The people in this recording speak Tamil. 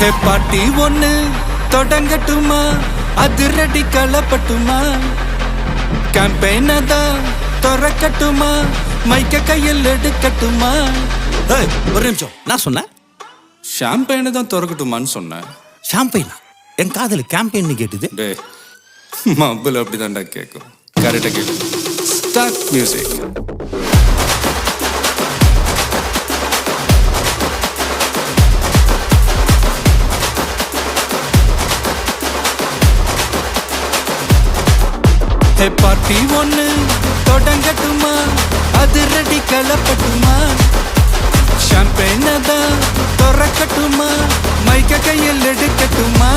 ஹே பாட்டி ஒண்ணு தொடங்கட்டுமா, அதிரடி களப்பட்டுமா, கேம்பெயின தான் திறக்கட்டுமா, மைக்க கையில் எடுக்கட்டுமா. ஒரு நிமிஷம், நான் சொன்னேன் ஷாம்பெயினை தான் திறக்கட்டுமான்னு சொன்னேன். ஷாம்பெயினா? என் காதல் கேம்பெயின் கேட்டுது. டே மப்பிள் அப்படிதான்டா கேட்கும். கரெக்டாக கேட்கு. Start music. ஹே பார்ட்டி ஒண்ணு தொடங்கட்டுமா, அதிரடி களப்பட்டுமா, ஷாம்பெயினை தான் திறக்கட்டுமா, மைக்க கையில் எடுக்கட்டுமா.